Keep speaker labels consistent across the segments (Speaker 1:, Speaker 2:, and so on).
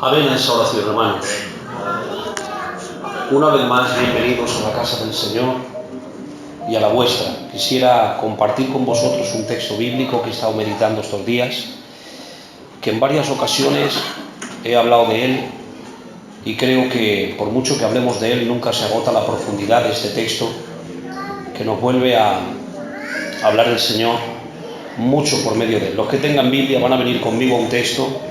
Speaker 1: Amén a esa oración, hermanos. Una vez más, bienvenidos a la casa del Señor y a la vuestra. Quisiera compartir con vosotros un texto bíblico que he estado meditando estos días, que en varias ocasiones he hablado de él y creo que por mucho que hablemos de él, nunca se agota la profundidad de este texto, que nos vuelve a hablar el Señor mucho por medio de él. Los que tengan Biblia van a venir conmigo a un texto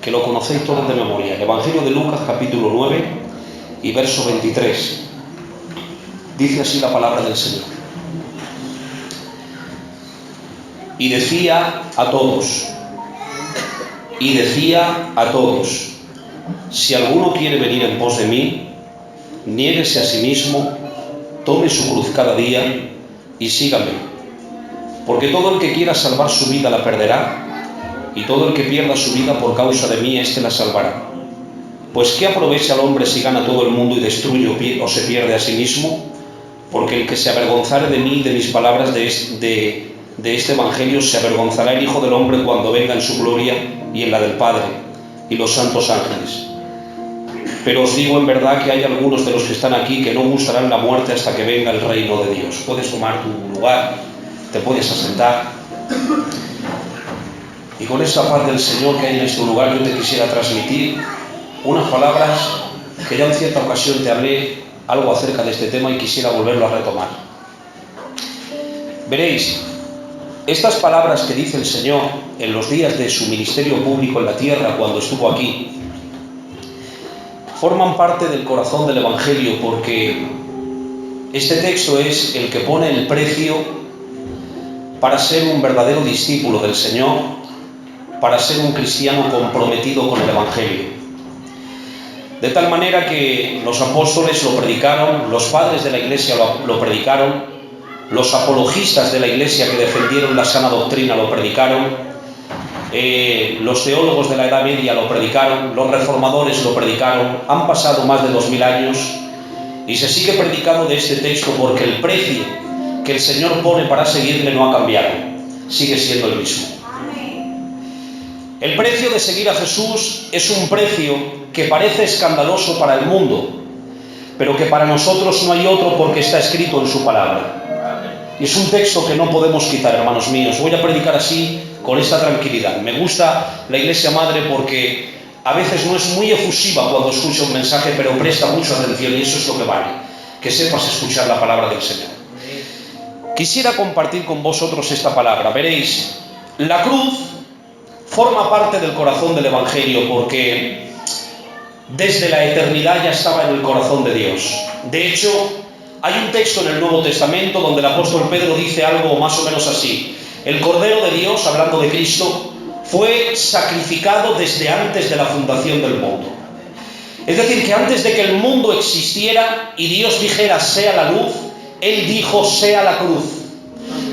Speaker 1: que lo conocéis todos de memoria, el Evangelio de Lucas, capítulo 9 y verso 23. Dice así la palabra del Señor. Y decía a todos, si alguno quiere venir en pos de mí, niéguese a sí mismo, tome su cruz cada día y sígame. Porque todo el que quiera salvar su vida la perderá, y todo el que pierda su vida por causa de mí, éste la salvará. Pues ¿qué aprovecha al hombre si gana todo el mundo y destruye o se pierde a sí mismo? Porque el que se avergonzare de mí y de mis palabras de este Evangelio, se avergonzará el Hijo del Hombre cuando venga en su gloria y en la del Padre y los santos ángeles. Pero os digo en verdad que hay algunos de los que están aquí que no gustarán la muerte hasta que venga el reino de Dios. Puedes tomar tu lugar, te puedes asentar. Y con esa paz del Señor que hay en este lugar, yo te quisiera transmitir unas palabras que ya en cierta ocasión te hablé algo acerca de este tema y quisiera volverlo a retomar. Veréis, estas palabras que dice el Señor en los días de su ministerio público en la tierra, cuando estuvo aquí, forman parte del corazón del Evangelio, porque este texto es el que pone el precio para ser un verdadero discípulo del Señor, para ser un cristiano comprometido con el Evangelio. De tal manera que los apóstoles lo predicaron, los padres de la Iglesia lo predicaron, los apologistas de la Iglesia que defendieron la sana doctrina lo predicaron, los teólogos de la Edad Media lo predicaron, los reformadores lo predicaron. Han pasado más de 2000 años y se sigue predicando de este texto porque el precio que el Señor pone para seguirle no ha cambiado, sigue siendo el mismo. El precio de seguir a Jesús es un precio que parece escandaloso para el mundo, pero que para nosotros no hay otro porque está escrito en su palabra. Y es un texto que no podemos quitar, hermanos míos. Voy a predicar así, con esta tranquilidad. Me gusta la Iglesia Madre porque a veces no es muy efusiva cuando escucha un mensaje, pero presta mucha atención y eso es lo que vale, que sepas escuchar la palabra del Señor. Quisiera compartir con vosotros esta palabra. Veréis, la cruz forma parte del corazón del Evangelio porque desde la eternidad ya estaba en el corazón de Dios. De hecho, hay un texto en el Nuevo Testamento donde el apóstol Pedro dice algo más o menos así: el Cordero de Dios, hablando de Cristo, fue sacrificado desde antes de la fundación del mundo. Es decir, que antes de que el mundo existiera y Dios dijera sea la luz, Él dijo sea la cruz.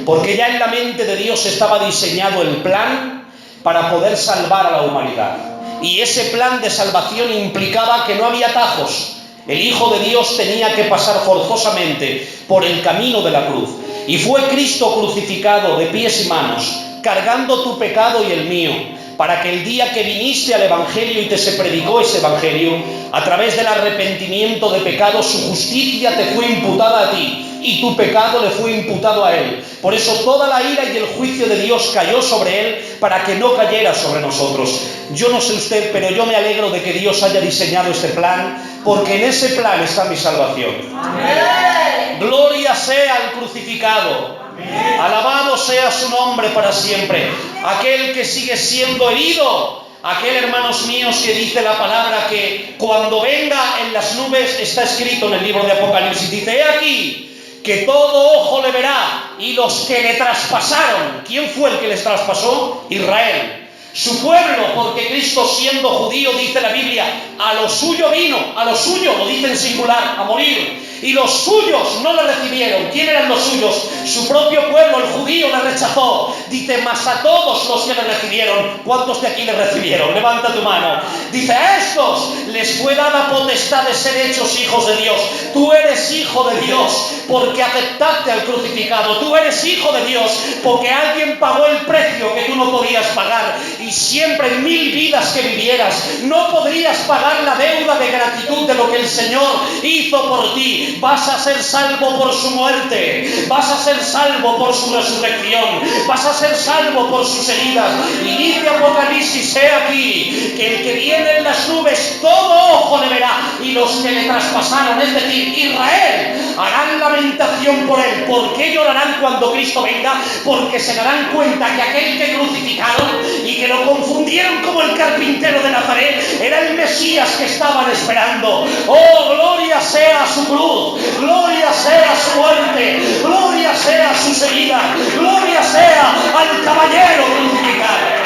Speaker 1: Porque ya en la mente de Dios estaba diseñado el plan para poder salvar a la humanidad. Y ese plan de salvación implicaba que no había atajos. El Hijo de Dios tenía que pasar forzosamente por el camino de la cruz. Y fue Cristo crucificado de pies y manos, cargando tu pecado y el mío, para que el día que viniste al Evangelio y te se predicó ese Evangelio, a través del arrepentimiento de pecados, su justicia te fue imputada a ti y tu pecado le fue imputado a Él. Por eso toda la ira y el juicio de Dios cayó sobre Él para que no cayera sobre nosotros. Yo no sé usted, pero yo me alegro de que Dios haya diseñado este plan, porque en ese plan está mi salvación. Amén. Gloria sea al crucificado. Amén. Alabado sea su nombre para siempre. Aquel que sigue siendo herido, aquel, hermanos míos, que dice la palabra que cuando venga en las nubes, está escrito en el libro de Apocalipsis, dice: he aquí que todo ojo le verá, y los que le traspasaron. ¿Quién fue el que les traspasó? Israel, su pueblo, porque Cristo, siendo judío, dice la Biblia, a lo suyo vino, a lo suyo, lo dice en singular, a morir, y los suyos no le recibieron. ¿Quién eran los suyos? Su propio pueblo, el judío, le rechazó. Dice: mas a todos los que le recibieron. ¿Cuántos de aquí le recibieron? Levanta tu mano. Dice: a estos les fue dada potestad de ser hechos hijos de Dios. Tú eres hijo de Dios porque aceptaste al crucificado. Tú eres hijo de Dios porque alguien pagó el precio que tú no podías pagar. Y siempre en 1000 vidas que vivieras no podrías pagar la deuda de gratitud de lo que el Señor hizo por ti. Vas a ser salvo por su muerte. Vas a ser salvo por su resurrección. Vas a ser salvo por sus heridas. Y dice Apocalipsis, he aquí que el que viene en las nubes todo ojo le verá, y los que le traspasaron, es decir, Israel, harán lamentación por él. ¿Por qué llorarán cuando Cristo venga? Porque se darán cuenta que aquel que crucificaron y que lo confundieron como el carpintero de Nazaret era el Mesías que estaban esperando. ¡Oh, gloria sea a su cruz! ¡Gloria sea a su muerte! ¡Gloria sea a sus heridas! ¡Gloria sea al caballero crucificado!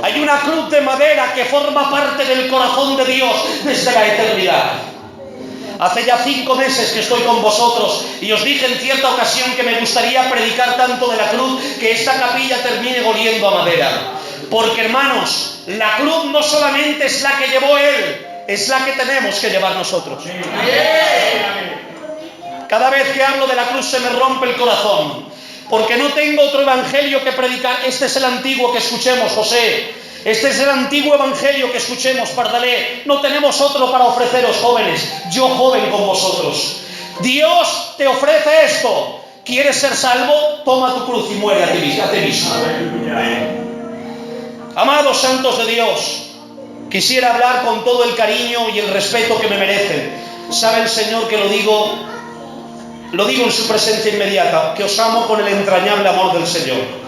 Speaker 1: Hay una cruz de madera que forma parte del corazón de Dios desde la eternidad. Hace ya 5 meses que estoy con vosotros y os dije en cierta ocasión que me gustaría predicar tanto de la cruz que esta capilla termine oliendo a madera. Porque, hermanos, la cruz no solamente es la que llevó Él, es la que tenemos que llevar nosotros. Cada vez que hablo de la cruz se me rompe el corazón, porque no tengo otro evangelio que predicar. Este es el antiguo, que escuchemos, José. Este es el antiguo evangelio, que escuchemos, Pardalé. No tenemos otro para ofreceros, jóvenes. Yo joven con vosotros. Dios te ofrece esto. ¿Quieres ser salvo? Toma tu cruz y muere a ti mismo. Amados santos de Dios, quisiera hablar con todo el cariño y el respeto que me merecen. Sabe el Señor que lo digo en su presencia inmediata, que os amo con el entrañable amor del Señor.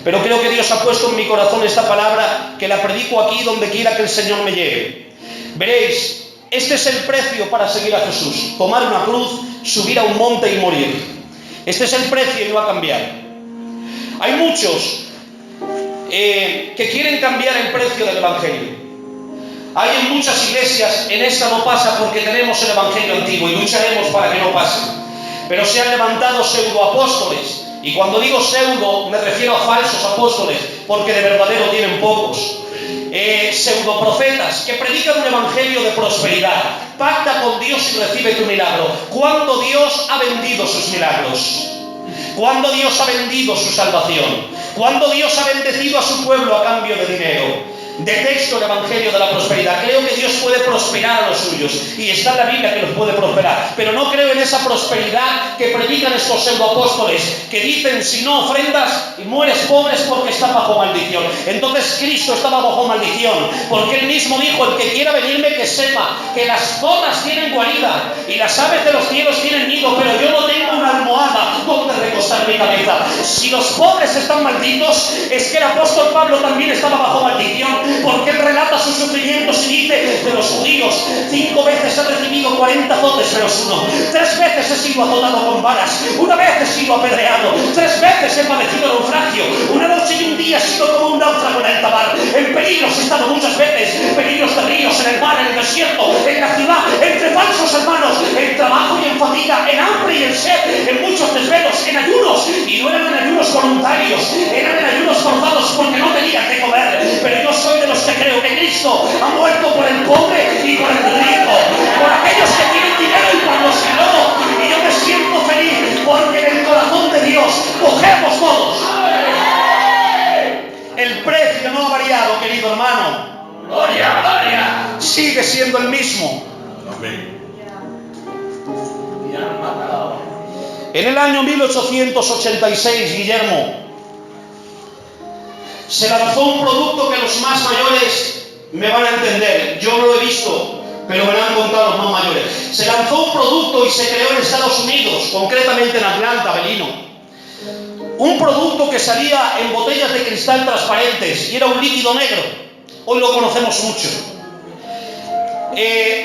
Speaker 1: Pero creo que Dios ha puesto en mi corazón esta palabra, que la predico aquí donde quiera que el Señor me lleve. Veréis, este es el precio para seguir a Jesús: tomar una cruz, subir a un monte y morir. Este es el precio y no va a cambiar. Hay muchos que quieren cambiar el precio del Evangelio. Hay en muchas iglesias, en esta no pasa porque tenemos el Evangelio antiguo y lucharemos para que no pase. Pero se han levantado pseudoapóstoles, y cuando digo pseudo me refiero a falsos apóstoles, porque de verdadero tienen pocos. Pseudoprofetas que predican un evangelio de prosperidad. Pacta con Dios y recibe tu milagro. ¿Cuándo Dios ha vendido sus milagros? ¿Cuándo Dios ha vendido su salvación? ¿Cuándo Dios ha bendecido a su pueblo a cambio de dinero? Detesto el evangelio de la prosperidad. Creo que Dios puede prosperar a los suyos, y está en la Biblia que los puede prosperar, pero no creo en esa prosperidad que predican estos pseudoapóstoles, que dicen: si no ofrendas y mueres pobre es porque estás bajo maldición. Entonces Cristo estaba bajo maldición, porque Él mismo dijo: el que quiera venirme, que sepa que las zorras tienen guarida y las aves de los cielos tienen nido, pero yo no tengo una almohada donde recostar mi cabeza. Si los pobres están malditos, es que el apóstol Pablo también estaba bajo maldición, porque él relata sus sufrimientos y dice: de los judíos 5 veces he recibido 40 azotes menos 1, 3 veces he sido azotado con varas, 1 vez he sido apedreado, 3 veces he padecido naufragio, 1 noche y 1 día he sido como un náufrago en alta mar. En peligros he estado muchas veces, peligros de ríos, en el mar, en el desierto, en la ciudad, entre falsos hermanos, en trabajo y en fatiga, en hambre y en sed, en muchos desvelos, en ayunos, y no eran en ayunos voluntarios, eran en ayunos forzados porque no tenían que comer. Pero yo soy de los que creo que Cristo ha muerto por el pobre y por el rico, por aquellos que tienen dinero y por los que no. Y yo me siento feliz porque en el corazón de Dios cogemos todos. El precio no ha variado, querido hermano. Gloria, gloria. Sigue siendo el mismo. Amén. En el año 1886, Guillermo, se lanzó un producto que los más mayores me van a entender. Yo no lo he visto, pero me lo han contado los más mayores. Se lanzó un producto y se creó en Estados Unidos, concretamente en Atlanta, Belino. Un producto que salía en botellas de cristal transparentes y era un líquido negro. Hoy lo conocemos mucho.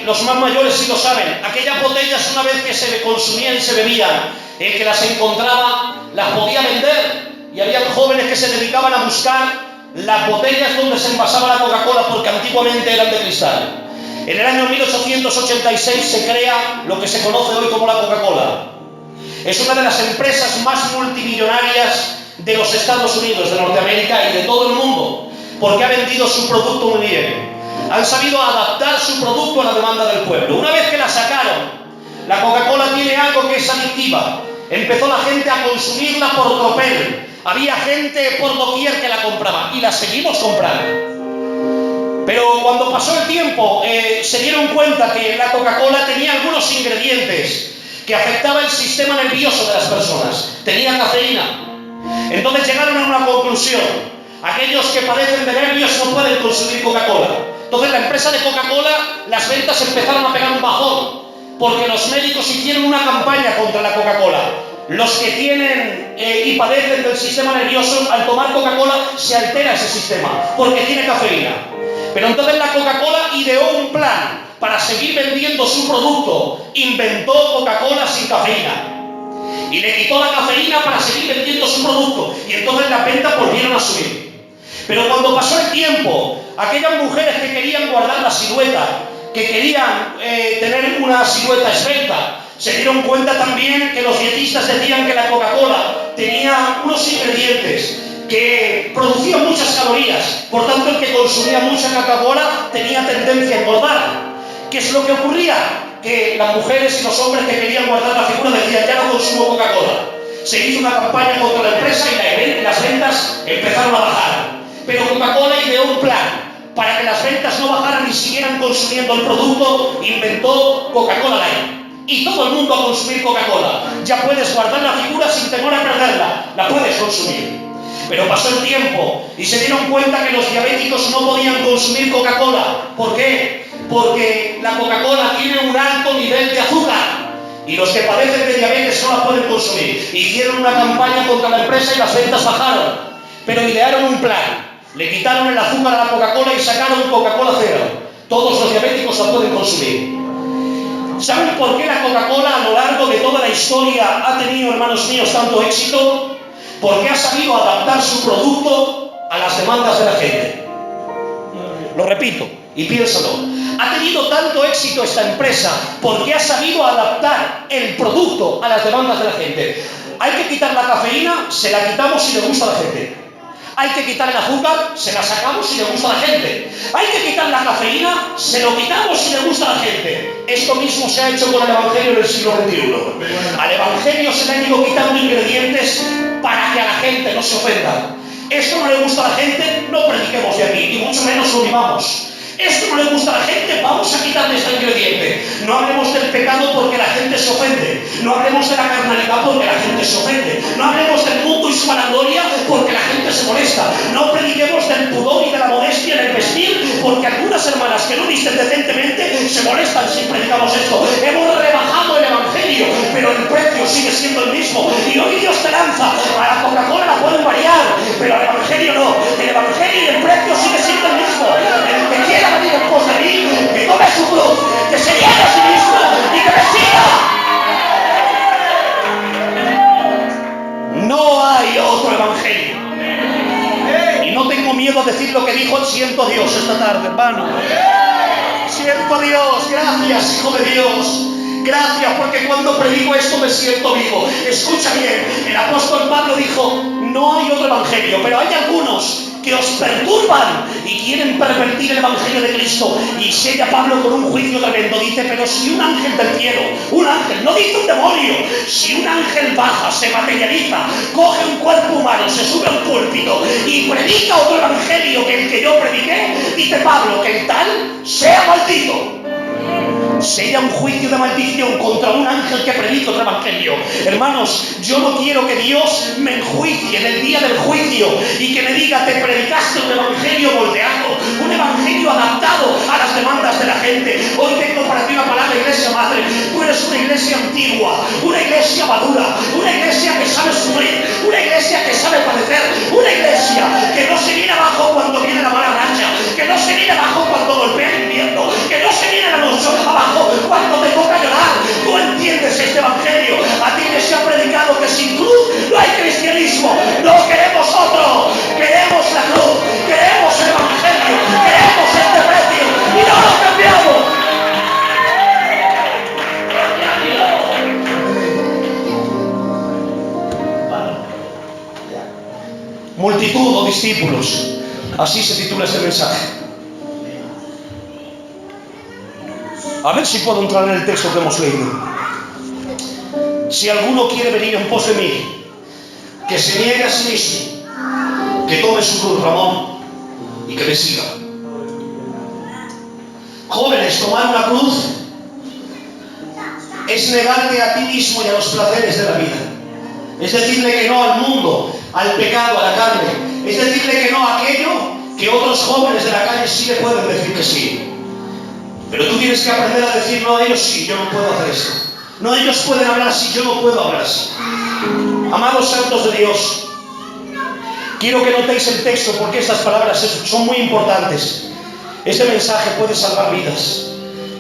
Speaker 1: Los más mayores sí lo saben. Aquellas botellas, una vez que se consumían y se bebían, el que las encontraba las podía vender. Y había jóvenes que se dedicaban a buscar las botellas donde se envasaba la Coca-Cola, porque antiguamente eran de cristal. En el año 1886 se crea lo que se conoce hoy como la Coca-Cola. Es una de las empresas más multimillonarias de los Estados Unidos, de Norteamérica y de todo el mundo, porque ha vendido su producto muy bien. Han sabido adaptar su producto a la demanda del pueblo. Una vez que la sacaron, La Coca-Cola tiene algo que es adictiva. Empezó la gente a consumirla por tropel. Había gente por doquier que la compraba y la seguimos comprando. Pero cuando pasó el tiempo se dieron cuenta que la Coca-Cola tenía algunos ingredientes que afectaban el sistema nervioso de las personas. Tenía cafeína. Entonces llegaron a una conclusión. Aquellos que padecen de nervios no pueden consumir Coca-Cola. Entonces la empresa de Coca-Cola, las ventas empezaron a pegar un bajón, porque los médicos hicieron una campaña contra la Coca-Cola. Los que tienen y padecen del sistema nervioso, al tomar Coca-Cola se altera ese sistema, porque tiene cafeína. Pero entonces la Coca-Cola ideó un plan para seguir vendiendo su producto. Inventó Coca-Cola sin cafeína. Y le quitó la cafeína para seguir vendiendo su producto. Y entonces las ventas volvieron a subir. Pero cuando pasó el tiempo, aquellas mujeres que querían guardar la silueta, que querían tener una silueta esbelta, se dieron cuenta también que los dietistas decían que la Coca-Cola tenía unos ingredientes que producían muchas calorías. Por tanto, el que consumía mucha Coca-Cola tenía tendencia a engordar. ¿Qué es lo que ocurría? Que las mujeres y los hombres que querían guardar la figura decían: ya no consumo Coca-Cola. Se hizo una campaña contra la empresa y las ventas empezaron a bajar. Pero Coca-Cola ideó un plan para que las ventas no bajaran y siguieran consumiendo el producto. Inventó Coca-Cola Light. Y todo el mundo a consumir Coca-Cola. Ya puedes guardar la figura sin temor a perderla. La puedes consumir. Pero pasó el tiempo y se dieron cuenta que los diabéticos no podían consumir Coca-Cola. ¿Por qué? Porque la Coca-Cola tiene un alto nivel de azúcar. Y los que padecen de diabetes no la pueden consumir. Hicieron una campaña contra la empresa y las ventas bajaron. Pero idearon un plan. Le quitaron el azúcar a la Coca-Cola y sacaron Coca-Cola cero. Todos los diabéticos la pueden consumir. ¿Saben por qué la Coca-Cola a lo largo de toda la historia ha tenido, hermanos míos, tanto éxito? Porque ha sabido adaptar su producto a las demandas de la gente. Lo repito y piénsalo. Ha tenido tanto éxito esta empresa porque ha sabido adaptar el producto a las demandas de la gente. Hay que quitar la cafeína, se la quitamos si le gusta a la gente. Hay que quitar el azúcar, se la sacamos si le gusta a la gente. Hay que quitar la cafeína, se lo quitamos si le gusta a la gente. Esto mismo se ha hecho con el Evangelio en el siglo XXI. Al Evangelio se le han ido quitando ingredientes para que a la gente no se ofenda. Esto no le gusta a la gente, no prediquemos de aquí, y mucho menos lo vivamos. Esto no le gusta a la gente, vamos a quitarle ese ingrediente. No hablemos del pecado porque la gente se ofende. No hablemos de la carnalidad porque la gente se ofende. No hablemos del mundo y su vanagloria porque la gente se molesta. No prediquemos del pudor y de la modestia en el vestir porque algunas hermanas que no visten decentemente se molestan si predicamos esto. Hemos rebajado el Evangelio, pero el precio sigue siendo el mismo. Y hoy Dios te lanza. A la Coca-Cola la pueden variar, pero al Evangelio no. El Evangelio y el precio sigue siendo el mismo. El que quiera venir en pos de mí, que tome su cruz, que se niegue a sí mismo y que me siga. No hay otro Evangelio. Y no tengo miedo a decir lo que dijo el siento a Dios esta tarde, hermano. Siento a Dios, gracias, Hijo de Dios. Gracias, porque cuando predico esto me siento vivo. Escucha bien, el apóstol Pablo dijo: no hay otro evangelio, pero hay algunos que os perturban y quieren pervertir el evangelio de Cristo. Y sella Pablo con un juicio tremendo. Dice: pero si un ángel del cielo, un ángel, no dice un demonio, si un ángel baja, se materializa, coge un cuerpo humano, se sube a un púlpito y predica otro evangelio que el que yo prediqué, dice Pablo, que el tal sea maldito. Sella un juicio de maldición contra un ángel que predica otro evangelio. Hermanos, yo no quiero que Dios me enjuicie en el día del juicio y que me diga: te predicaste un evangelio volteado, un evangelio adaptado a las demandas de la gente. Hoy tengo para ti una palabra, iglesia madre. Tú eres una iglesia antigua, una iglesia madura, una iglesia que sabe sufrir, una iglesia que sabe padecer, una iglesia que no se viene abajo cuando viene la mala racha, que no se viene abajo cuando golpea el invierno, que no se viene abajo cuando te toca llorar. Tú entiendes este evangelio. A ti les ha predicado que sin cruz no hay cristianismo. No queremos otro, queremos la cruz, queremos el evangelio, queremos este precio y no lo cambiamos. Multitud o discípulos, así se titula este mensaje. A ver si puedo entrar en el texto que hemos leído. Si alguno quiere venir en pos de mí, que se niegue a sí mismo, que tome su cruz, Ramón, y que me siga. Jóvenes, tomar una cruz es negarte a ti mismo y a los placeres de la vida. Es decirle que no al mundo, al pecado, a la carne. Es decirle que no a aquello que otros jóvenes de la calle sí le pueden decir que sí. Pero tú tienes que aprender a decir no a ellos, sí, yo no puedo hacer esto. No, ellos pueden hablar así, yo no puedo hablar así. Amados santos de Dios, quiero que notéis el texto porque estas palabras son muy importantes. Este mensaje puede salvar vidas,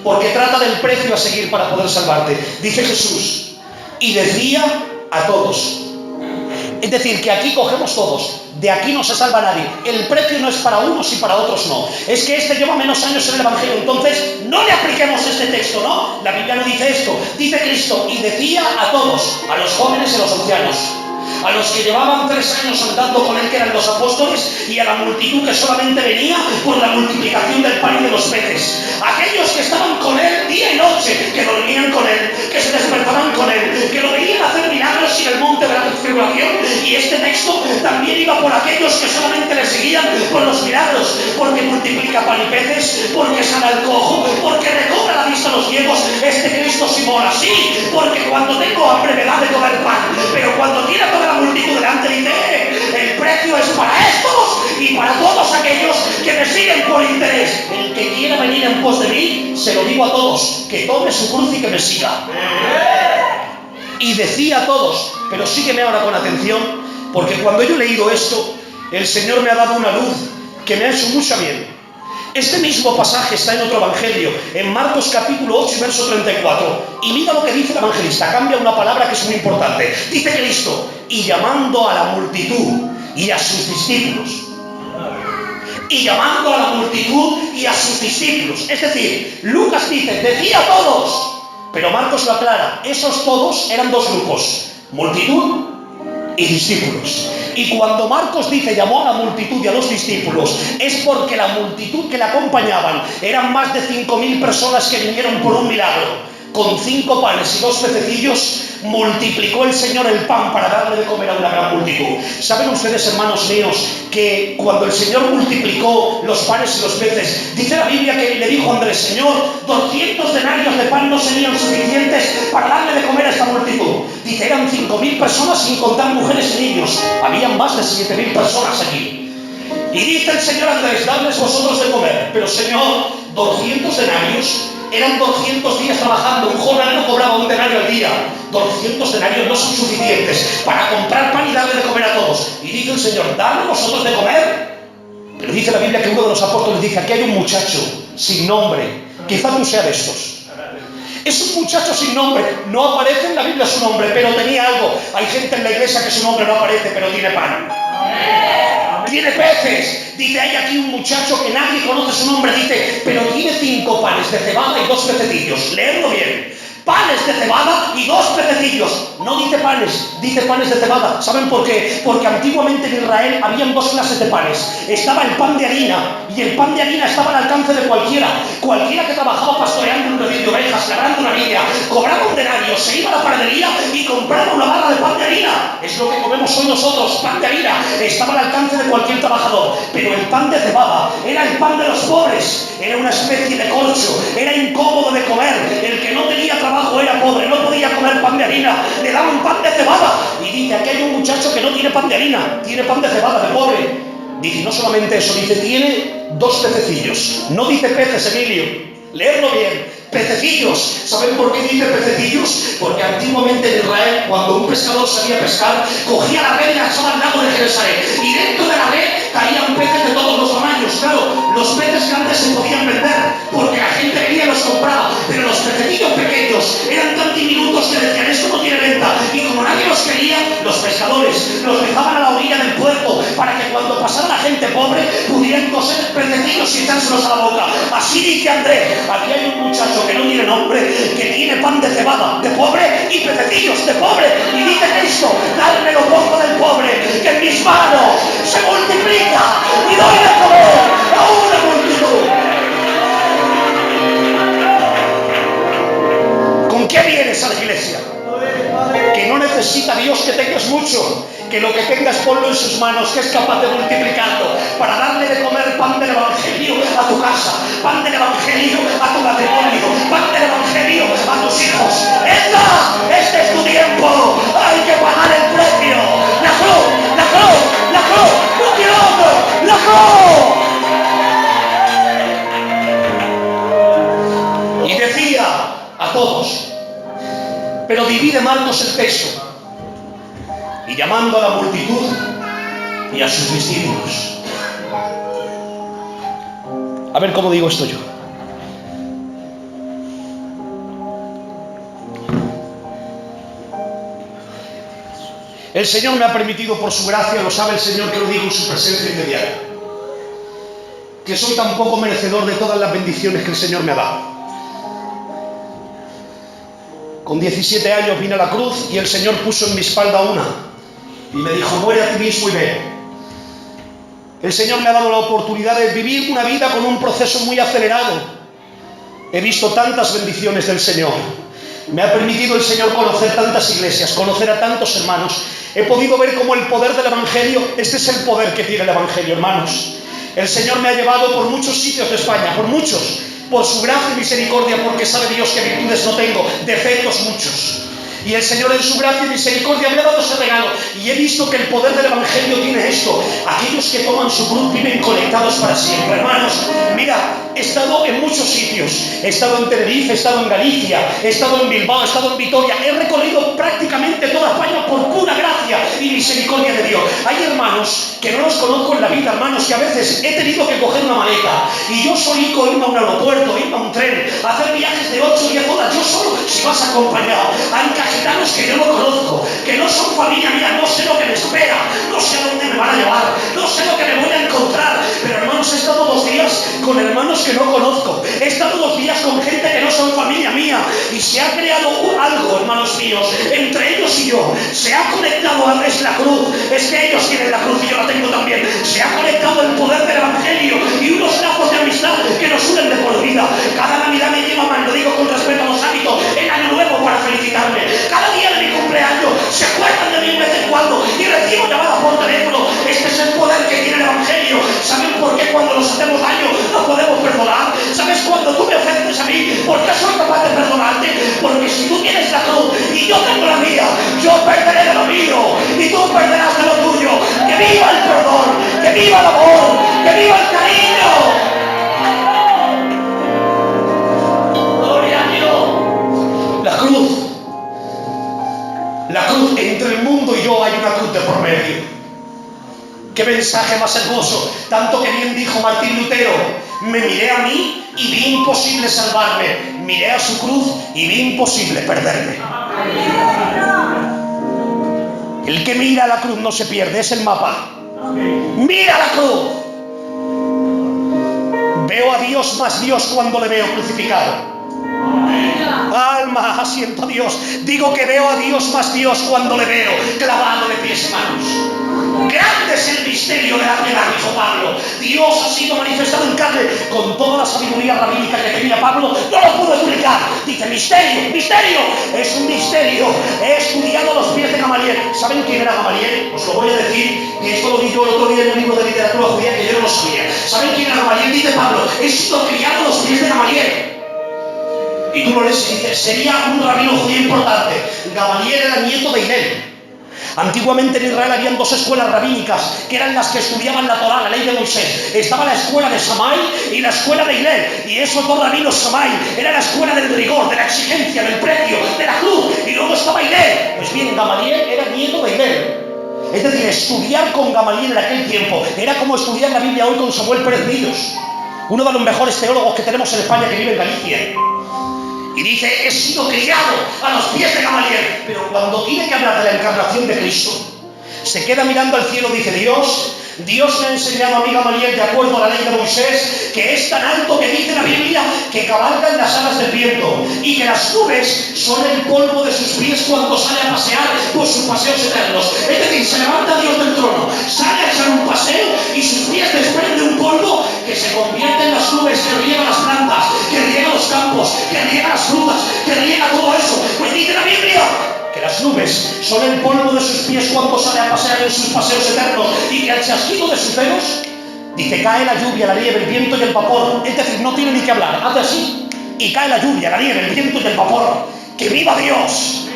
Speaker 1: porque trata del precio a seguir para poder salvarte. Dice Jesús, y decía a todos. Es decir, que aquí cogemos todos, de aquí no se salva nadie. El precio no es para unos y para otros no. Es que este lleva menos años en el Evangelio, entonces no le apliquemos este texto, ¿no? La Biblia no dice esto, dice Cristo, y decía a todos, a los jóvenes y a los ancianos, a los que llevaban 3 años andando con él, que eran los apóstoles, y a la multitud que solamente venía por la multiplicación del pan y de los peces. Aquellos que estaban con él día y noche, que dormían con él, que se despertaban con él, que lo veían hacer milagros en el monte de la transfiguración. Y este texto también iba por aquellos que solamente le seguían por los milagros, porque multiplica pan y peces, porque sana el cojo, porque recobra la vista a los ciegos. Este Cristo sí mola, sí, porque cuando tengo hambre me da de comer pan, pero cuando tiene toda la multitud delante dice, el precio es para estos y para todos aquellos que me siguen por interés. El que quiera venir en pos de mí, se lo digo a todos, que tome su cruz y que me siga. Y decía a todos, pero sígueme ahora con atención, porque cuando yo he leído esto, el Señor me ha dado una luz que me ha hecho mucho bien. Este mismo pasaje está en otro evangelio, en Marcos capítulo 8 y verso 34. Y mira lo que dice el evangelista, cambia una palabra que es muy importante. Dice Cristo, y llamando a la multitud y a sus discípulos. Y llamando a la multitud y a sus discípulos. Es decir, Lucas dice, decía a todos. Pero Marcos lo aclara, esos todos eran 2 grupos, multitud y discípulos. Y cuando Marcos dice llamó a la multitud y a los discípulos, es porque la multitud que le acompañaban eran más de 5.000 personas que vinieron por un milagro. Con 5 panes y 2 pececillos multiplicó el Señor el pan para darle de comer a una gran multitud. ¿Saben ustedes, hermanos míos, que cuando el Señor multiplicó los panes y los peces, dice la Biblia que le dijo a Andrés, Señor, 200 denarios de pan no serían suficientes para darle de comer a esta multitud? Dice, eran 5.000 personas sin contar mujeres y niños. Habían más de 7.000 personas aquí. Y dice el Señor a Andrés, dadles vosotros de comer. Pero Señor, 200 denarios eran 200 días trabajando. Un jornalero cobraba un denario al día. 200 denarios no son suficientes para comprar pan y darle de comer a todos. Y dice el Señor, dadle vosotros de comer. Pero dice la Biblia que uno de los apóstoles dice, aquí hay un muchacho sin nombre, quizá no sea de estos. Es un muchacho sin nombre, no aparece en la Biblia su nombre, pero tenía algo. Hay gente en la iglesia que su nombre no aparece, pero tiene pan. Tiene peces. Dice, hay aquí un muchacho que nadie conoce su nombre, dice, pero tiene 5 panes de cebada y 2 pececillos. Leedlo bien. Panes de cebada y 2 pececillos. No dice panes, dice panes de cebada. ¿Saben por qué? Porque antiguamente en Israel habían 2 clases de panes. Estaba el pan de harina, y el pan de harina estaba al alcance de cualquiera. Cualquiera que trabajaba pastoreando un redil de ovejas, labrando una viña, cobraba un denario, se iba a la panadería y compraba una barra de pan de harina. Es lo que comemos hoy nosotros, pan de harina. Estaba al alcance de cualquier trabajador. Pero el pan de cebada era el pan de los pobres. Era una especie de corcho, era incómodo de comer. El que no tenía trabajo era pobre, no podía comer pan de harina, le daban pan de cebada. Y dice, aquí hay un muchacho que no tiene pan de harina, tiene pan de cebada, de pobre. Dice, no solamente eso, dice, tiene 2 pececillos. No dice peces, Emilio, leerlo bien. Pececillos. ¿Saben por qué dice pececillos? Porque antiguamente en Israel, cuando un pescador sabía pescar, cogía la red y la echaba al lago de Genesaret. Y dentro de la red caían peces de todos los tamaños. Claro, los peces grandes se podían vender, porque la gente venía y los compraba. Pero los pececillos pequeños eran tan diminutos que decían, esto no tiene venta. Y como nadie los quería, los pescadores los dejaban a la orilla del puerto, para que cuando pasara la gente pobre, pudieran coser pececillos y echárselos a la boca. Así dice Andrés, aquí hay un muchacho que no tiene nombre, que tiene pan de cebada, de pobre, y pececillos, de pobre. Y dice Cristo, dadme lo poco del pobre, que en mis manos se multiplica y doy de comer a una multitud. ¿Con qué vienes a la iglesia? que no necesita Dios que tengas mucho, que lo que tengas ponlo en sus manos, que es capaz de multiplicarlo para darle de comer pan del Evangelio a tu casa, pan del Evangelio a tu matrimonio, pan del Evangelio a tus hijos. ¡Entra! Este es tu tiempo. Hay que pagar el precio. La cruz, la cruz, la cruz, no quiero otro, la cruz. Y decía a todos, pero divide Marcos el texto, y llamando a la multitud y a sus discípulos. A ver cómo digo esto yo. El Señor me ha permitido por su gracia, lo sabe el Señor que lo digo en su presencia inmediata, que soy tan poco merecedor de todas las bendiciones que el Señor me ha dado. Con 17 años vine a la cruz y el Señor puso en mi espalda una y me dijo, muere a ti mismo y ve. El Señor me ha dado la oportunidad de vivir una vida con un proceso muy acelerado. He visto tantas bendiciones del Señor. Me ha permitido el Señor conocer tantas iglesias, conocer a tantos hermanos. He podido ver cómo el poder del Evangelio, este es el poder que tiene el Evangelio, hermanos. El Señor me ha llevado por muchos sitios de España, por muchos, por su gracia y misericordia, porque sabe Dios que virtudes no tengo, defectos muchos. Y el Señor en su gracia y misericordia me ha dado ese regalo. Y he visto que el poder del Evangelio tiene esto. Aquellos que toman su cruz viven conectados para siempre. Hermanos, mira, he estado en muchos sitios. He estado en Tenerife, he estado en Galicia, he estado en Bilbao, he estado en Vitoria. He recorrido prácticamente toda España por pura gracia y misericordia de Dios. Hay hermanos que no los conozco en la vida, hermanos, que a veces he tenido que coger una maleta y yo solico irme a un aeropuerto, irme a un tren, hacer viajes de 8 o 10 horas, yo solo, si vas acompañado. Hay gitanos que yo no conozco, que no son familia mía, no sé lo que me espera, no sé a dónde me van a llevar, no sé lo que me voy a encontrar, pero hermanos, he estado 2 días con hermanos que no conozco, he estado 2 días con gente que no son familia mía, y se ha creado algo, hermanos míos, entre ellos y yo, se ha conectado algo, es la cruz, es que ellos tienen la cruz y yo la tengo también, se ha conectado el poder del Evangelio y unos lazos de amistad que nos unen de por vida. Cada Navidad me llaman, lo digo con respeto a los hábitos, en Año Nuevo para felicitarme. Cada día de mi cumpleaños se acuerdan de mí de vez en cuando y recibo llamadas por teléfono. Este es el poder que tiene el Evangelio. ¿Saben por qué cuando nos hacemos daño no podemos perdonar? ¿Sabes cuando tú me ofendes a mí? ¿Por qué soy capaz de perdonarte? Porque si tú tienes la cruz y yo tengo la mía, yo perderé de lo mío y tú perderás de lo tuyo. ¡Que viva el perdón! ¡Que viva el amor! ¡Que viva el cariño! ¡Gloria a Dios! La cruz. La cruz, entre el mundo y yo hay una cruz de por medio. Qué mensaje más hermoso. Tanto que bien dijo Martín Lutero: me miré a mí y vi imposible salvarme. Miré a su cruz y vi imposible perderme. El que mira a la cruz no se pierde, es el mapa. Mira la cruz. Veo a Dios más Dios cuando le veo crucificado. Alma, asiento a Dios. Digo que veo a Dios más Dios cuando le veo clavado de pies y manos. Grande es el misterio de la piedad, dijo Pablo. Dios ha sido manifestado en carne. Con toda la sabiduría rabínica que tenía Pablo, no lo pudo explicar. Dice, misterio, misterio. Es un misterio. He estudiado los pies de Gamaliel. ¿Saben quién era Gamaliel? Os lo voy a decir, y esto lo vi yo el otro día en un libro de literatura judía que yo no lo sabía. ¿Saben quién era Gamaliel? Dice Pablo, he sido criado a los pies de Gamaliel. Y tú lo lees y dices, sería un rabino judío importante. Gamaliel era nieto de Hillel. Antiguamente en Israel habían 2 escuelas rabínicas, que eran las que estudiaban la Torá, la ley de Moisés. Estaba la escuela de Shammai y la escuela de Hillel. Y esos 2 rabinos, Shammai, era la escuela del rigor, de la exigencia, del precio, de la cruz. Y luego estaba Hillel. Pues bien, Gamaliel era nieto de Hillel. Es decir, estudiar con Gamaliel en aquel tiempo era como estudiar la Biblia hoy con Samuel Pérez Millos, uno de los mejores teólogos que tenemos en España, que vive en Galicia. Y dice, he sido criado a los pies de Gamaliel. Pero cuando tiene que hablar de la encarnación de Cristo, se queda mirando al cielo y dice, Dios me ha enseñado a mí, Gamaliel, de acuerdo a la ley de Moisés, que es tan alto que dice la Biblia que cabalgan las alas del viento y que las nubes son el polvo de sus pies cuando sale a pasear por sus paseos eternos. Es decir, se levanta Dios del trono, sale a echar un paseo y sus pies desprenden un polvo que se convierte en las nubes que riegan las plantas, que riegan los campos, que riegan las frutas, que riega todo eso. Pues dice la Biblia que las nubes son el polvo de sus pies cuando sale a pasear en sus paseos eternos, y que al chasquido de sus dedos, dice, cae la lluvia, la nieve, el viento y el vapor. Es decir, no tiene ni que hablar, hace así, y cae la lluvia, la nieve, el viento y el vapor. ¡Que viva Dios!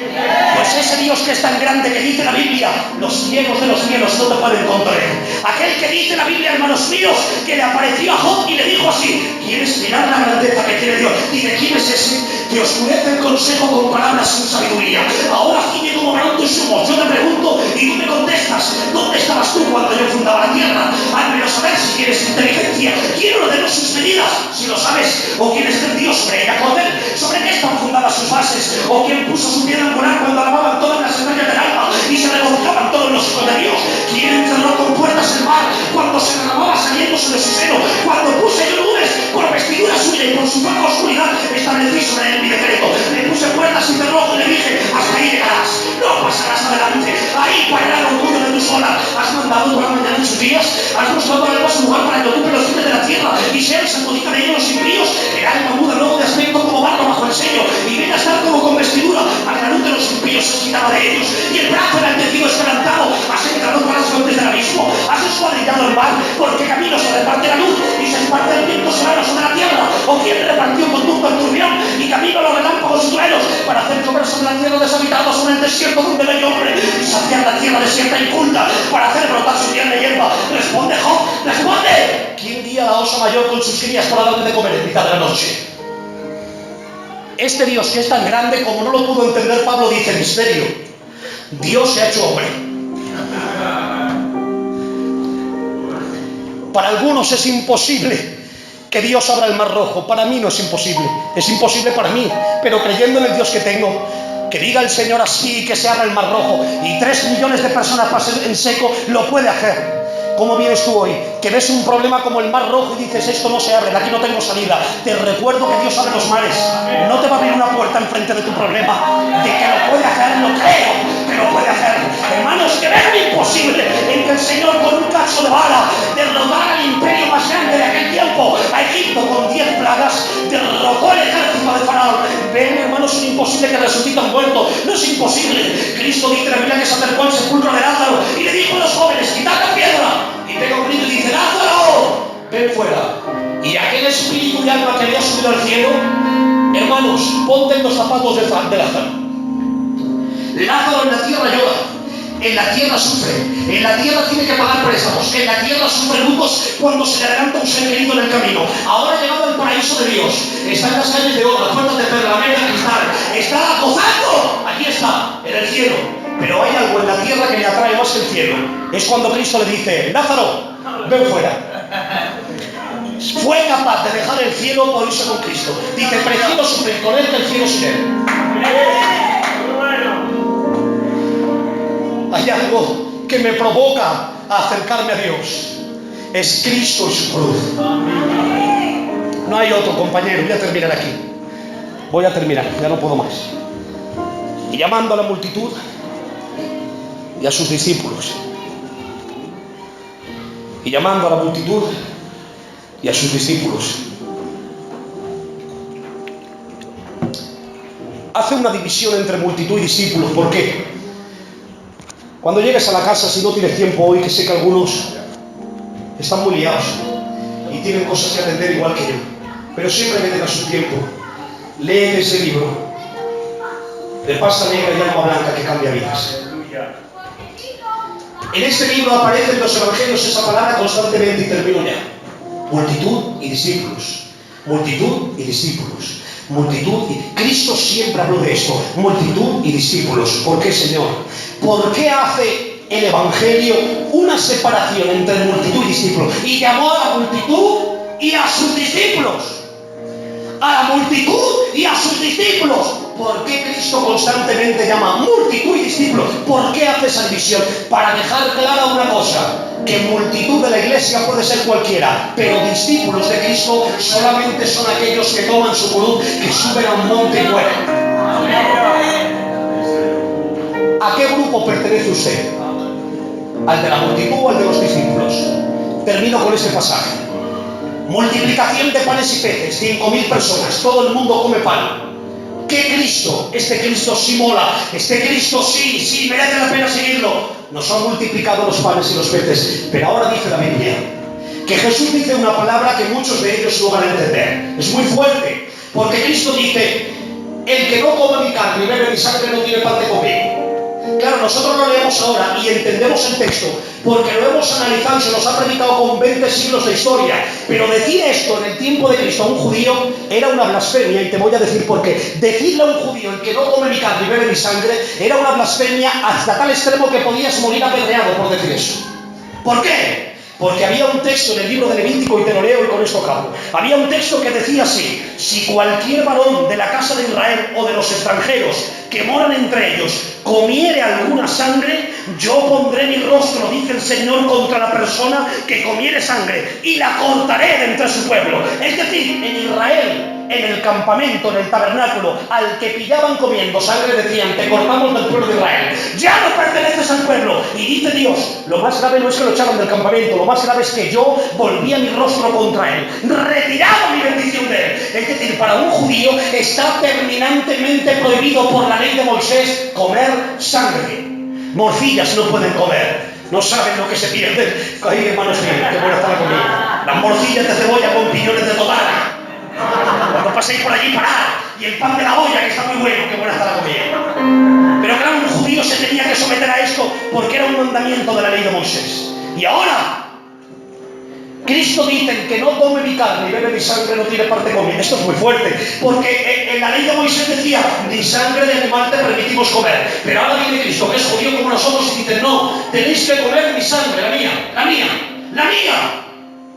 Speaker 1: Pues ese Dios que es tan grande, que dice la Biblia, los cielos de los cielos no te pueden contener. Aquel que dice la Biblia, hermanos míos, que le apareció a Job y le dijo así: ¿quieres mirar la grandeza que tiene Dios? Dice, ¿quién es ese que oscurece el consejo con palabras sin sabiduría? Ahora gime como bronco y su voz. Yo te pregunto y tú me contestas: ¿dónde estabas tú cuando yo fundaba la tierra? Házmelo saber si tienes inteligencia. ¿Quién ordenó sus medidas? Si lo sabes. ¿O quién extendió sobre ella poder? ¿Sobre qué están fundadas sus bases? ¿O quién puso su piedra angular cuando alababan todas las estrellas del alma y se regocijaban todos los hijos de Dios? ¿Quién encerró con puertas el mar cuando se derramaba saliéndose de su seno? Cuando puse yo nubes por vestidura suya y por su poca oscuridad establecí sobre él mi decreto. Le puse puertas y cerrojo y le dije: hasta ahí llegarás, no pasarás adelante. Ahí parará el orgullo de tu sola. Has mandado por la mañana en sus días, has buscado algo a su lugar para que ocupe los fines de la tierra y sean sacudidos de ellos los impíos. El alma muda luego de aspecto como barro bajo el sello, y viene a estar como con vestidura. A la luz de los impíos se quitaba de ellos, y el brazo enaltecido es quebrantado. Has entrado por las fuentes del abismo, has escuadrillado el mar, porque camino se reparte la luz y se esparce el viento serano sobre la tierra. ¿O quién repartió conducto al turbión y camino a los relámpagos y truenos, para hacer llover sobre la tierra deshabitada, sobre el desierto donde no hay hombre, y saciar la tierra desierta y culta, para hacer brotar su tierra de hierba? Responde, Job, responde. ¿Quién guía la osa mayor con sus crías para darle de comer en mitad de la noche? Este Dios, que es tan grande, como no lo pudo entender Pablo, dice: misterio, Dios se ha hecho hombre. Para algunos es imposible que Dios abra el mar rojo. Para mí no es imposible. Es imposible para mí, pero creyendo en el Dios que tengo, que diga el Señor así, que se abra el mar rojo y 3 millones de personas pasen en seco, lo puede hacer. ¿Cómo vienes tú hoy? Que ves un problema como el mar rojo y dices: esto no se abre, de aquí no tengo salida. Te recuerdo que Dios abre los mares. No te va a abrir una puerta enfrente de tu problema. De que lo puede hacer, lo creo que lo puede hacer. Hermanos, que vean lo imposible en que el Señor, con un cacho de bala, derrotara al imperio más grande de aquel tiempo, a Egipto, con 10 plagas, derrotó el ejército de Faraón. Ven, hermanos, es imposible que resucitan muertos. No es imposible. Cristo dice en la Biblia que se acercó al sepulcro de Lázaro y le dijo a los jóvenes: quitad la piedra. Y pega un grito y dice: ¡Lázaro, ven fuera! Y aquel espíritu y alma que había subido al cielo, hermanos, ponte en los zapatos de Lázaro. Lázaro en la tierra llora, en la tierra sufre, en la tierra tiene que pagar préstamos, en la tierra sufre lutos cuando se le adelanta un ser querido en el camino. Ahora ha llegado al paraíso de Dios, está en las calles de oro, las puertas de perla, la media de cristal, está gozando, allí está, en el cielo. Pero hay algo en la tierra que le atrae más que el cielo. Es cuando Cristo le dice: Lázaro, ven fuera. Fue capaz de dejar el cielo por irse con Cristo. Dice: prefiero sufrir con él que el cielo sin él. Hay algo que me provoca a acercarme a Dios. Es Cristo y su cruz. No hay otro, compañero. Voy a terminar aquí. Voy a terminar, ya no puedo más. Y llamando a la multitud y a sus discípulos, y llamando a la multitud y a sus discípulos, hace una división entre multitud y discípulos. ¿Por qué? Cuando llegues a la casa, si no tienes tiempo hoy, que sé que algunos están muy liados y tienen cosas que atender igual que yo, pero siempre que tengas su tiempo, lee ese libro de pasta negra y alma blanca que cambia vidas. En este libro aparece en los evangelios esa palabra constantemente, y termino ya: multitud y discípulos, multitud y discípulos, multitud y... Cristo siempre habló de esto: multitud y discípulos. ¿Por qué, Señor? ¿Por qué hace el evangelio una separación entre multitud y discípulos? Y llamó a la multitud y a sus discípulos. A la multitud y a sus discípulos. ¿Por qué Cristo constantemente llama multitud y discípulos? ¿Por qué hace esa división? Para dejar clara una cosa: que multitud de la iglesia puede ser cualquiera, pero discípulos de Cristo solamente son aquellos que toman su cruz, que suben a un monte y mueren. ¿A qué grupo pertenece usted? ¿Al de la multitud o al de los discípulos? Termino con este pasaje. Multiplicación de panes y peces, 5.000 personas, todo el mundo come pan. ¿Qué Cristo? Este Cristo sí mola, este Cristo sí merece la pena seguirlo. Nos han multiplicado los panes y los peces, pero ahora dice la Biblia que Jesús dice una palabra que muchos de ellos no van a entender. Es muy fuerte, porque Cristo dice: el que no come mi carne y bebe mi sangre no tiene parte conmigo. Claro, nosotros lo leemos ahora y entendemos el texto porque lo hemos analizado y se nos ha predicado con 20 siglos de historia. Pero decir esto en el tiempo de Cristo a un judío era una blasfemia, y te voy a decir por qué. Decirle a un judío: el que no come mi carne y bebe mi sangre, era una blasfemia hasta tal extremo que podías morir apedreado por decir eso. ¿Por qué? Porque había un texto en el libro de Levítico, y te lo leo y con esto acabo. Había un texto que decía así: si cualquier varón de la casa de Israel o de los extranjeros que moran entre ellos comiere alguna sangre, yo pondré mi rostro, dice el Señor, contra la persona que comiere sangre, y la cortaré de entre su pueblo. Es decir, en Israel, en el campamento, en el tabernáculo, al que pillaban comiendo sangre decían: te cortamos del pueblo de Israel, ya no perteneces al pueblo. Y dice Dios: lo más grave no es que lo echaron del campamento, lo más grave es que yo volvía mi rostro contra él, retiraba mi bendición de él. Es decir, para un judío está terminantemente prohibido por la ley de Moisés comer sangre. Morcillas no pueden comer. No saben lo que se pierden. Ay, hermanos míos, qué buena está la comida. Las morcillas de cebolla con piñones de tobala. Cuando paséis por allí, parad. Y el pan de la olla, que está muy bueno, qué buena está la comida. Pero claro, un judío se tenía que someter a esto porque era un mandamiento de la ley de Moisés. Y ahora Cristo dice: el que no come mi carne y bebe mi sangre no tiene parte conmigo. Esto es muy fuerte, porque en la ley de Moisés decía: ni sangre de animal te permitimos comer. Pero ahora viene Cristo, que es judío como nosotros, y dice: no, tenéis que comer mi sangre, la mía, la mía, la mía.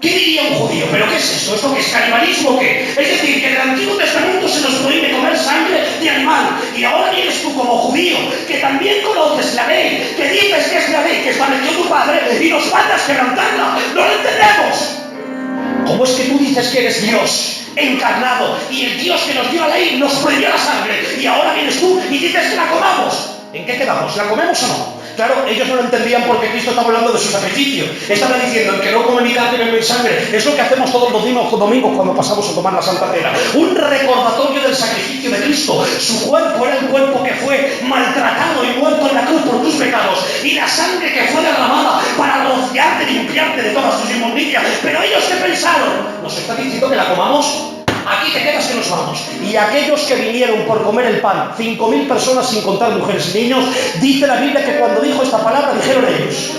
Speaker 1: ¿Qué diría un judío? ¿Pero qué es esto? ¿Esto qué es canibalismo o qué? Es decir, que en el Antiguo Testamento se nos prohíbe comer sangre de animal, y ahora vienes tú como judío, que también conoces la ley, que dices que es la ley que estableció tu padre, y nos mandas quebrantarla. ¡No lo entendemos! ¿Cómo es que tú dices que eres Dios encarnado, y el Dios que nos dio la ley nos prohibió la sangre, y ahora vienes tú y dices que la comamos? ¿En qué quedamos? ¿La comemos o no? Claro, ellos no lo entendían porque Cristo estaba hablando de su sacrificio. Estaba diciendo: el que no come mi carne y bebe mi sangre. Es lo que hacemos todos los domingos cuando pasamos a tomar la Santa Cena. Un recordatorio del sacrificio de Cristo. Su cuerpo era el cuerpo que fue maltratado y muerto en la cruz por tus pecados, y la sangre que fue derramada para rociarte, limpiarte de todas tus inmundicias. Pero ellos, ¿qué pensaron? Nos está diciendo que la comamos. Aquí te quedas, que nos vamos. Y aquellos que vinieron por comer el pan, 5.000 personas sin contar mujeres y niños, dice la Biblia que cuando dijo esta palabra dijeron ellos: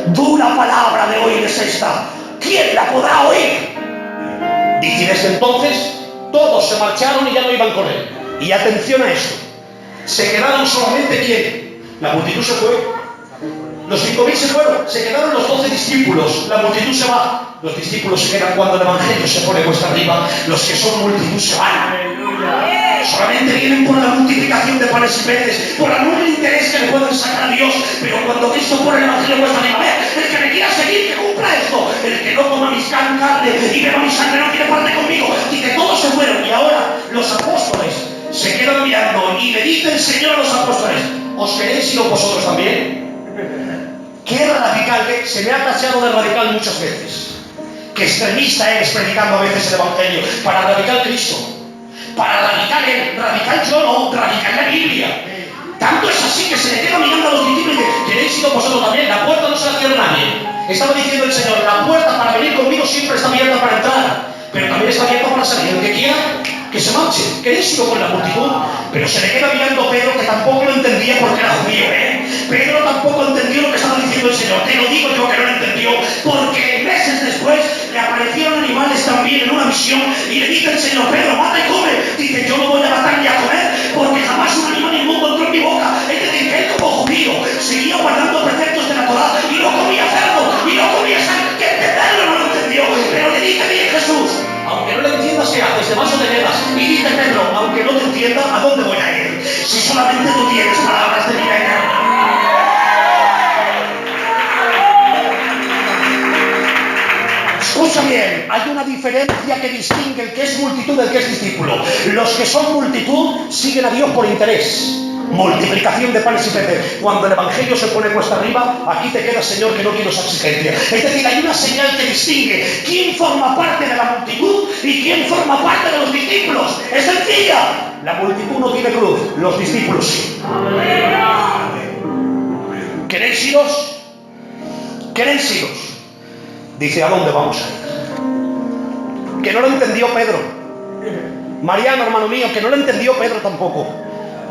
Speaker 1: dura palabra de oír es esta, ¿quién la podrá oír? Dice: y desde entonces todos se marcharon y ya no iban con él. Y atención a esto, se quedaron solamente ¿quién? La multitud se fue. Los 5.000 se fueron, se quedaron los 12 discípulos, la multitud se va. Los discípulos se quedan cuando el Evangelio se pone cuesta arriba. Los que son multitud se van. Solamente vienen por la multiplicación de panes y peces, por el ningún interés que le puedan sacar a Dios. Pero cuando Cristo pone el Evangelio cuesta arriba: el que me quiera seguir, que cumpla esto. El que no coma mis carne y beba mi sangre no tiene parte conmigo. Y que todos se fueron. Y ahora los apóstoles se quedan mirando, y le dice el Señor a los apóstoles: ¿os queréis ir vosotros también? Qué radical, que se me ha tachado de radical muchas veces. Qué extremista eres predicando a veces el Evangelio. Para radical Cristo, para radical él, radical yo no, radical la Biblia. Tanto es así que se le queda mirando a los discípulos y dice: ¿queréis ir vosotros también? La puerta no se la cierra nadie. Estaba diciendo el Señor: la puerta para venir conmigo siempre está abierta para entrar, pero también está abierta para salir. El que quiera, que se marche. ¿Queréis ir con la multitud? Pero se le queda mirando Pedro, que tampoco lo entendía porque era judío, Pedro tampoco entendió lo que estaba diciendo el Señor. Te lo digo yo que no lo entendió, porque meses después le aparecieron animales también en una visión, y le dice el Señor: Pedro, mata y come. Dice: yo no voy a matar ni a comer, porque jamás un animal inmundo entró en mi boca. Es decir, que él como judío seguía guardando preceptos de la Torá, y no comía cerdo, y no comía sangre. Que entenderlo no lo entendió, pero le dice bien Jesús: aunque no le entiendas qué haces, de paso te quedas. Y dice Pedro: aunque no te entienda, ¿a dónde voy a ir? Si solamente tú tienes palabras de vida eterna. Escucha bien, hay una diferencia que distingue el que es multitud del que es discípulo. Los que son multitud siguen a Dios por interés. Multiplicación de panes y peces. Cuando el Evangelio se pone cuesta arriba, aquí te queda, Señor, que no quiero esa exigencia. Es decir, hay una señal que distingue quién forma parte de la multitud y quién forma parte de los discípulos. Es sencilla. La multitud no tiene cruz, los discípulos sí. ¿Queréis iros? ¿Queréis iros? Dice, ¿a dónde vamos a ir? Que no lo entendió Pedro. Mariano, hermano mío, que no lo entendió Pedro tampoco.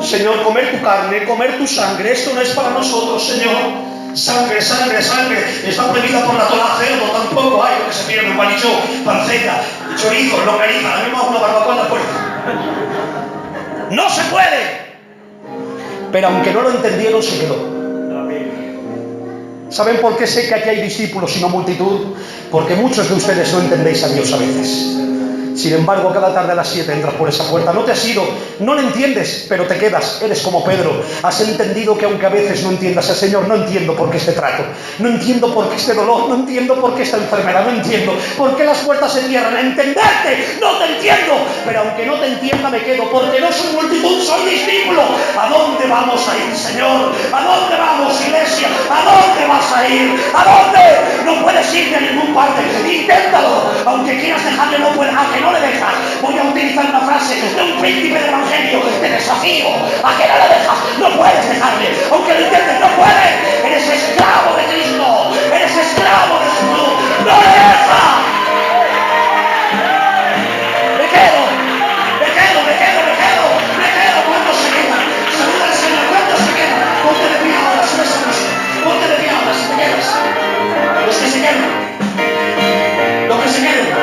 Speaker 1: Señor, comer tu carne, comer tu sangre, esto no es para nosotros, Señor. Sangre, sangre, sangre, está prohibida por la Torá, cerdo, tampoco hay lo que se pierde, un balichó, panceta, chorizo, longaniza, la misma una barbacoa en la puerta. ¡No se puede! Pero aunque no lo entendieron, se quedó. ¿Saben por qué sé que aquí hay discípulos y no multitud? Porque muchos de ustedes no entendéis a Dios a veces. Sin embargo, cada tarde a las 7 entras por esa puerta. No te has ido, no lo entiendes, pero te quedas. Eres como Pedro. Has entendido que aunque a veces no entiendas al Señor, no entiendo por qué este trato, no entiendo por qué este dolor, no entiendo por qué esta enfermedad, no entiendo por qué las puertas se cierran. Entenderte, no te entiendo, pero aunque no te entienda me quedo, porque no soy multitud, soy discípulo. ¿A dónde vamos a ir, Señor? ¿A dónde vamos, iglesia? ¿A dónde vas a ir? ¿A dónde? No puedes irte a ningún parte. Inténtalo, aunque quieras dejarle, no puedes. ¿A que no le dejas? Voy a utilizar una frase de un príncipe del evangelio. Te desafío. ¿A que no le dejas? No puedes dejarle, aunque lo intentes, no puedes. Eres esclavo de Cristo, eres esclavo de Jesús. ¡No le dejas! Me quedo. ¿Cuántos se quedan? Saluda al Señor. ¿Cuántos se quedan? Ponte de pie ahora, sube esa música. Ponte de pie ahora, si te quedas. Los que se quedan. Los que se queden.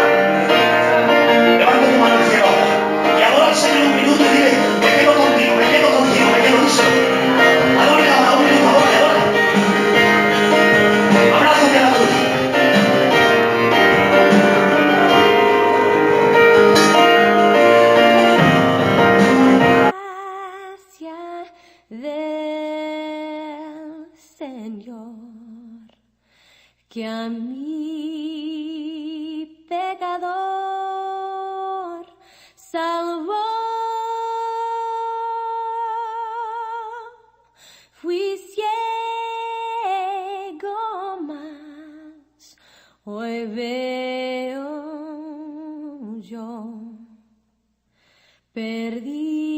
Speaker 1: Levanta tu mano al cielo ahora. Y adora al Señor un minuto y dile, me quedo contigo, díselo. Adore ahora, un minuto, adora. Abrázate a la cruz.
Speaker 2: Del Señor, que a mi pecador salvó. Fui ciego, mas hoy veo yo. Perdí